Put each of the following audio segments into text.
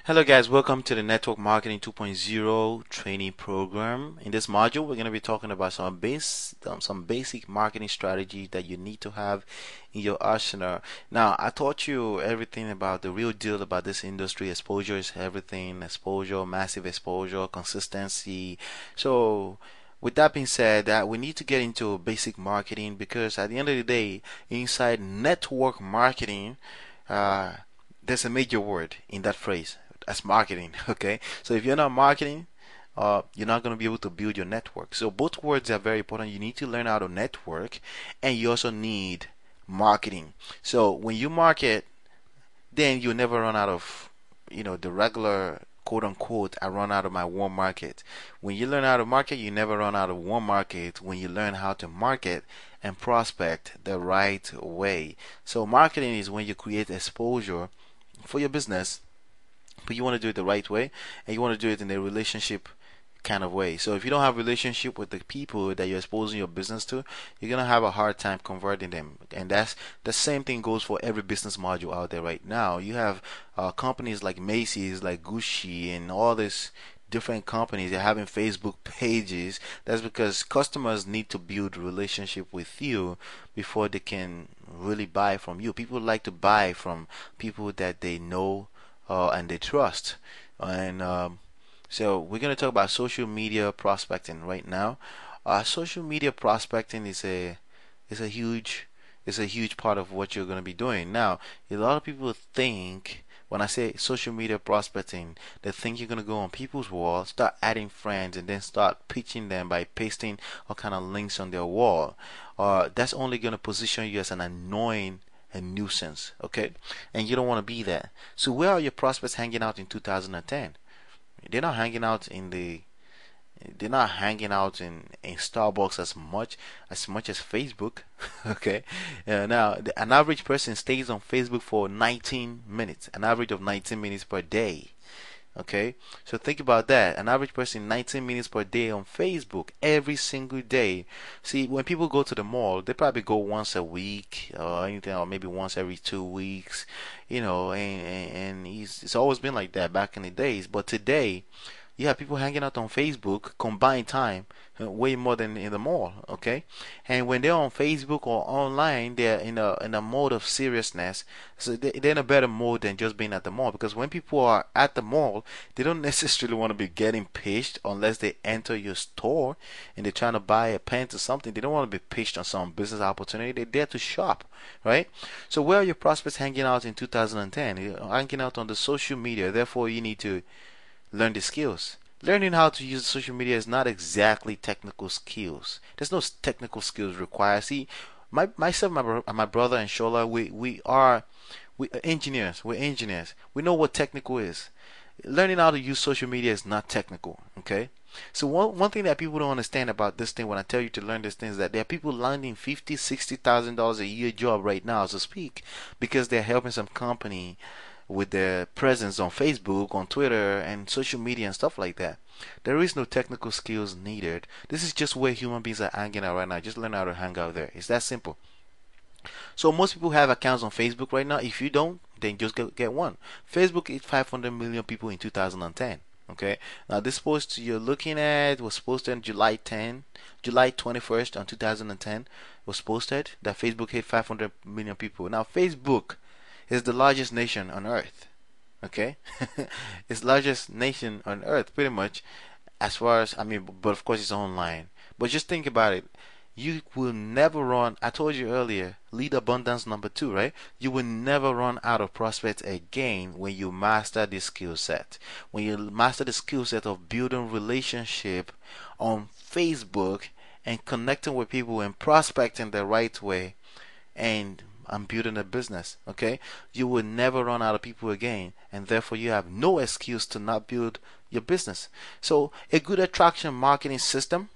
Hello guys, welcome to the Network Marketing 2.0 training program. In this module, we're going to be talking about some basic marketing strategies that you need to have in your arsenal. Now, I taught you everything about the real deal about this industry. Exposure is everything. Exposure, massive exposure, consistency. So, with that being said, that we need to get into basic marketing because at the end of the day, inside network marketing, uh, there's a major word in that phrase. That's marketing. Okay, so if you're not marketing, you're not going to be able to build your network. So both words are very important. You need to learn how to network, and you also need marketing. So when you market, then you'll never run out of, the regular quote unquote, I run out of my warm market. When you learn how to market, you never run out of warm market when you learn how to market and prospect the right way. So marketing is when you create exposure for your business, but you want to do it the right way, and you want to do it in a relationship kind of way. So if you don't have relationship with the people that you're exposing your business to, you're gonna have a hard time converting them. And that's the same thing goes for every business module out there right now. You have companies like Macy's, like Gucci, and all this different companies. They're having Facebook pages. That's because customers need to build relationship with you before they can really buy from you. People like to buy from people that they know and they trust. And so we're going to talk about social media prospecting right now. Social media prospecting is a huge part of what you're going to be doing. Now, a lot of people think when I say social media prospecting, they think you're going to go on people's walls, start adding friends, and then start pitching them by pasting all kind of links on their wall. That's only going to position you as an annoying a nuisance, okay? And you don't want to be that. So where are your prospects hanging out in 2010? They're not hanging out in Starbucks as much as Facebook. Okay, now an average person stays on Facebook for 19 minutes, an average of 19 minutes per day. Okay, so think about that. An average person 19 minutes per day on Facebook every single day. See, when people go to the mall, they probably go once a week or anything, or maybe once every 2 weeks, and it's always been like that back in the days. But today, you have people hanging out on Facebook, combined time, way more than in the mall. Okay, and when they're on Facebook or online, they're in a mode of seriousness. So they're in a better mode than just being at the mall. Because when people are at the mall, they don't necessarily want to be getting pitched unless they enter your store and they're trying to buy a pen or something. They don't want to be pitched on some business opportunity. They're there to shop, right? So where are your prospects hanging out in 2010? You're hanging out on the social media. Therefore, you need to learn the skills. Learning how to use social media is not exactly technical skills. There's no technical skills required. See, myself, my brother, and Shola, we engineers. We're engineers. We know what technical is. Learning how to use social media is not technical. Okay. So one thing that people don't understand about this thing when I tell you to learn this thing is that there are people landing $50,000, $60,000 a year job right now as I speak because they're helping some company with their presence on Facebook, on Twitter, and social media and stuff like that. There is no technical skills needed. This is just where human beings are hanging out right now. Just learn how to hang out there. It's that simple. So most people have accounts on Facebook right now. If you don't, then just get one. Facebook is 500 million people in 2010. Okay. Now this post you're looking at was posted on July 21st on 2010 was posted that Facebook hit 500 million people. Now Facebook is the largest nation on earth. Okay, it's largest nation on earth, pretty much, as far as I mean. But of course, it's online. But just think about it. You will never run. I told you earlier, lead abundance number two, right? You will never run out of prospects again when you master this skill set. When you master the skill set of building relationship on Facebook and connecting with people and prospecting the right way, and I'm building a business, okay? You will never run out of people again, and therefore you have no excuse to not build your business. So, a good attraction marketing system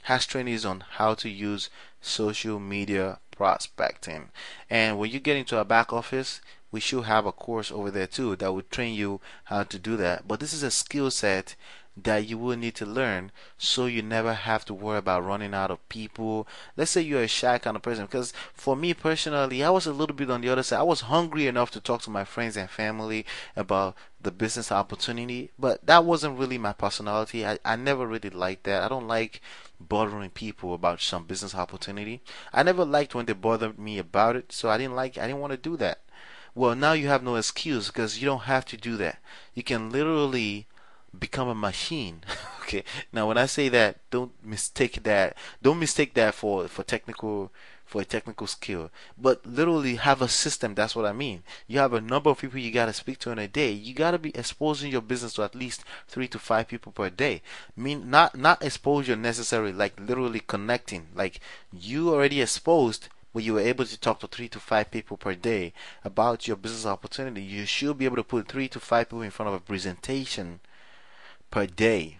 has trainings on how to use social media prospecting. And when you get into our back office, we should have a course over there too that will train you how to do that. But this is a skill set that you will need to learn so you never have to worry about running out of people. Let's say you're a shy kind of person, because for me personally, I was a little bit on the other side. I was hungry enough to talk to my friends and family about the business opportunity, but that wasn't really my personality. I never really liked that. I don't like bothering people about some business opportunity. I never liked when they bothered me about it, so I didn't want to do that. Well, now you have no excuse because you don't have to do that. You can literally become a machine. Okay. Now, when I say that, don't mistake that for technical for a technical skill, but literally have a system. That's what I mean. You have a number of people you gotta speak to in a day. You gotta be exposing your business to at least 3 to 5 people per day. Mean not exposure necessarily, like literally connecting. Like you already exposed, but you were able to talk to 3 to 5 people per day about your business opportunity. You should be able to put 3 to 5 people in front of a presentation per day.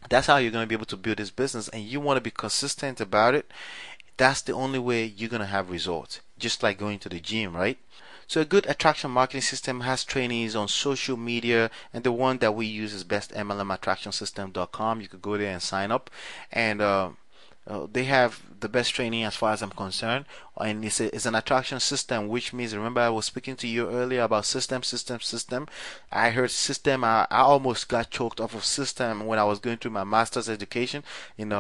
That's how you're going to be able to build this business, and you want to be consistent about it. That's the only way you're going to have results, just like going to the gym, right? So a good attraction marketing system has trainings on social media, and the one that we use is bestmlmattractionsystem.com. You could go there and sign up, and they have the best training as far as I'm concerned, and it's an attraction system, which means, remember I was speaking to you earlier about system. I heard system. I almost got choked off of system when I was going through my master's education in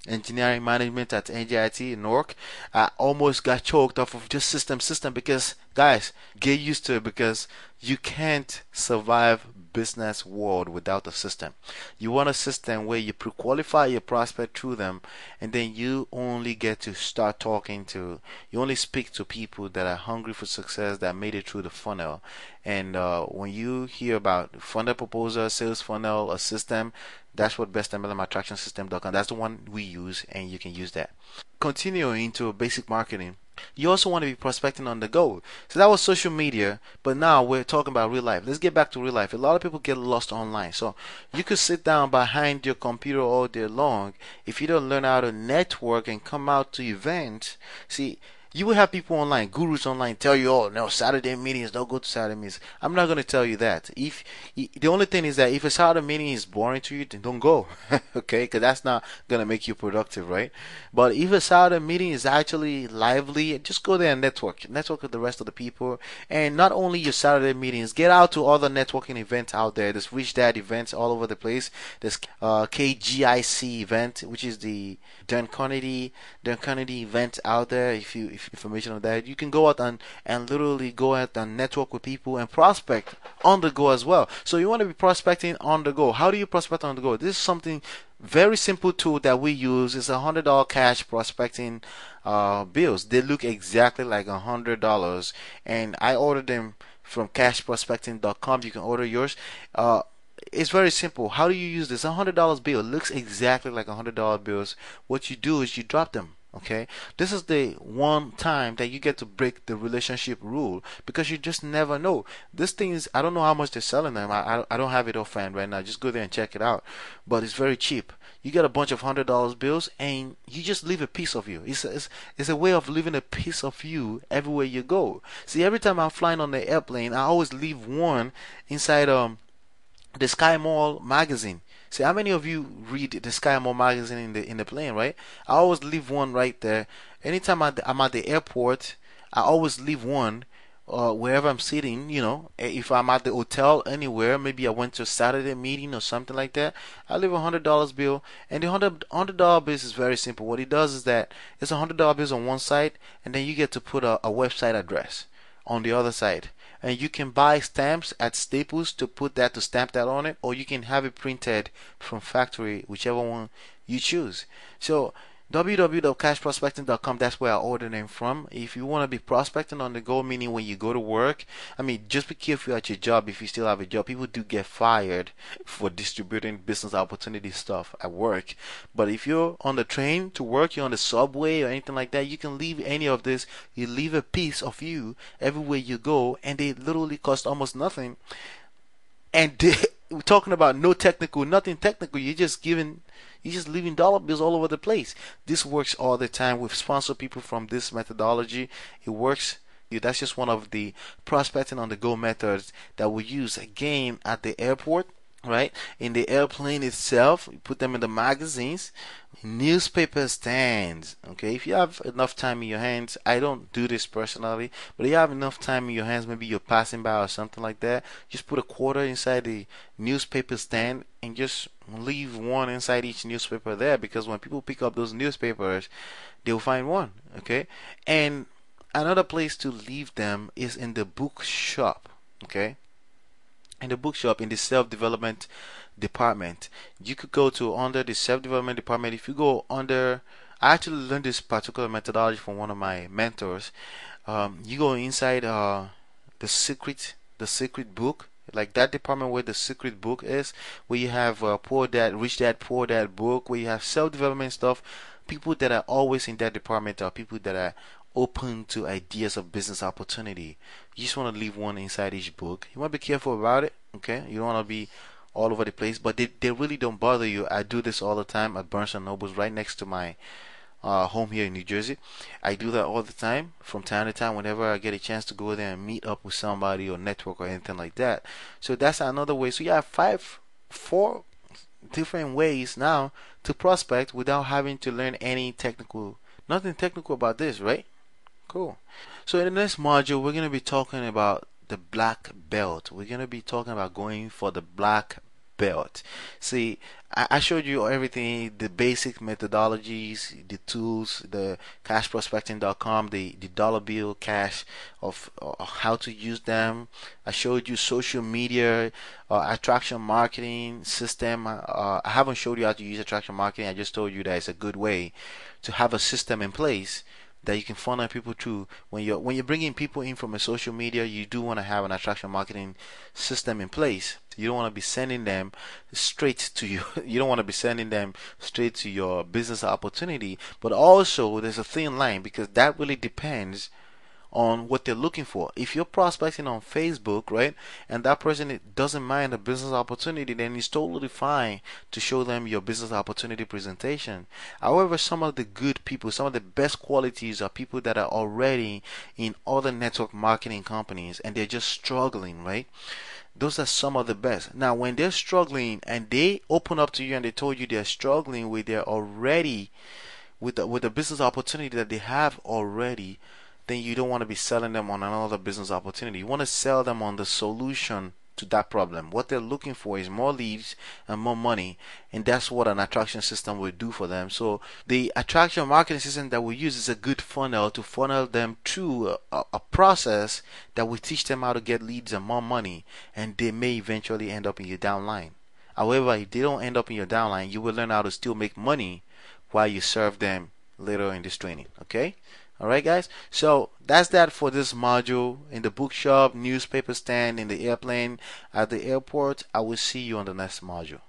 engineering management at NJIT in Newark. I almost got choked off of just system because, guys, get used to it, because you can't survive business world without a system. You want a system where you pre-qualify your prospect through them, and then you only get to start talking to, you only speak to people that are hungry for success, that made it through the funnel. And when you hear about funnel proposal, sales funnel, a system, that's what bestmlmattractionsystem.com. That's the one we use, and you can use that. Continuing into basic marketing, you also want to be prospecting on the go. So that was social media, but now we're talking about real life. Let's get back to real life. A lot of people get lost online. So you could sit down behind your computer all day long. If you don't learn how to network and come out to events, see, you will have people online, gurus online, tell you, oh no, Saturday meetings, don't go to Saturday meetings. I'm not going to tell you that. If the only thing is that if a Saturday meeting is boring to you, then don't go. Okay, because that's not going to make you productive, right? But if a Saturday meeting is actually lively, just go there and network with the rest of the people. And not only your Saturday meetings, get out to other networking events out there. There's Rich Dad events all over the place. There's KGIC event, which is the Dun Carnegie event out there. If information on that, you can go out and literally go out and network with people and prospect on the go as well. So you want to be prospecting on the go. How do you prospect on the go? This is something very simple tool that we use. It's $100 cash prospecting bills. They look exactly like $100, and I ordered them from cashprospecting.com. You can order yours. It's very simple. How do you use this? $100 bill. It looks exactly like $100 bills. What you do is you drop them. Okay, this is the one time that you get to break the relationship rule, because you just never know. This thing is, I don't know how much they're selling them. I don't have it offhand right now. Just go there and check it out. But it's very cheap. You get a bunch of $100 bills, and you just leave a piece of you. It's a way of leaving a piece of you everywhere you go. See, every time I'm flying on the airplane, I always leave one inside the Sky Mall magazine. See, how many of you read the Sky Mall magazine in the plane, right? I always leave one right there. Anytime I'm at the airport, I always leave one wherever I'm sitting. If I'm at the hotel anywhere, maybe I went to a Saturday meeting or something like that, I leave $100 bill. And the $100 bill is very simple. What it does is that it's $100 bills on one side, and then you get to put a website address on the other side. And you can buy stamps at Staples to stamp that on it, or you can have it printed from factory, whichever one you choose. So www.cashprospecting.com, that's where I order them from. If you want to be prospecting on the go, meaning when you go to work, just be careful at your job. If you still have a job, people do get fired for distributing business opportunity stuff at work. But if you're on the train to work, you're on the subway or anything like that, you can leave any of this. You leave a piece of you everywhere you go, and they literally cost almost nothing. And we're talking about nothing technical. You're just leaving dollar bills all over the place. This works all the time. We've sponsored people from this methodology. It works. That's just one of the prospecting on the go methods that we use again at the airport. right? In the airplane itself, you put them in the magazines, newspaper stands. Okay, if you have enough time in your hands, I don't do this personally, but if you have enough time in your hands, maybe you're passing by or something like that, just put a quarter inside the newspaper stand and just leave one inside each newspaper there, because when people pick up those newspapers, they'll find one. Okay, and another place to leave them is in the bookshop. Okay, in the bookshop, in the self-development department, you could go to under the self-development department. If you go under, I actually learned this particular methodology from one of my mentors. You go inside the secret book, like that department where the secret book is, where you have poor dad rich dad poor dad book, where you have self-development stuff. People that are always in that department are people that are open to ideas of business opportunity. You just want to leave one inside each book. You want to be careful about it, okay? You don't want to be all over the place, but they really don't bother you. I do this all the time at Barnes and Nobles, right next to my home here in New Jersey. I do that all the time, from time to time, whenever I get a chance to go there and meet up with somebody or network or anything like that. So that's another way. So you have four different ways now to prospect without having to learn nothing technical about this, right? Cool. So in the next module, we're going to be talking about the black belt. We're going to be talking about going for the black belt. See, I showed you everything, the basic methodologies, the tools, the cashprospecting.com, the dollar bill cash of how to use them. I showed you social media, attraction marketing system. I haven't showed you how to use attraction marketing. I just told you that it's a good way to have a system in place that you can funnel people through. When you're bringing people in from a social media, you do want to have an attraction marketing system in place. You don't want to be sending them straight to you. You don't want to be sending them straight to your business opportunity. But also, there's a thin line, because that really depends on what they're looking for. If you're prospecting on Facebook, right, and that person doesn't mind a business opportunity, then it's totally fine to show them your business opportunity presentation. However, some of the good people, some of the best qualities are people that are already in other network marketing companies and they're just struggling, right? Those are some of the best. Now, when they're struggling and they open up to you and they told you they're struggling with their already with the business opportunity that they have already, then you don't want to be selling them on another business opportunity. You want to sell them on the solution to that problem. What they're looking for is more leads and more money, and that's what an attraction system will do for them. So the attraction marketing system that we use is a good funnel to funnel them through a process that will teach them how to get leads and more money, and they may eventually end up in your downline. However, if they don't end up in your downline, you will learn how to still make money while you serve them later in this training. Okay? Alright guys, so that's that for this module. In the bookshop, newspaper stand, in the airplane, at the airport. I will see you on the next module.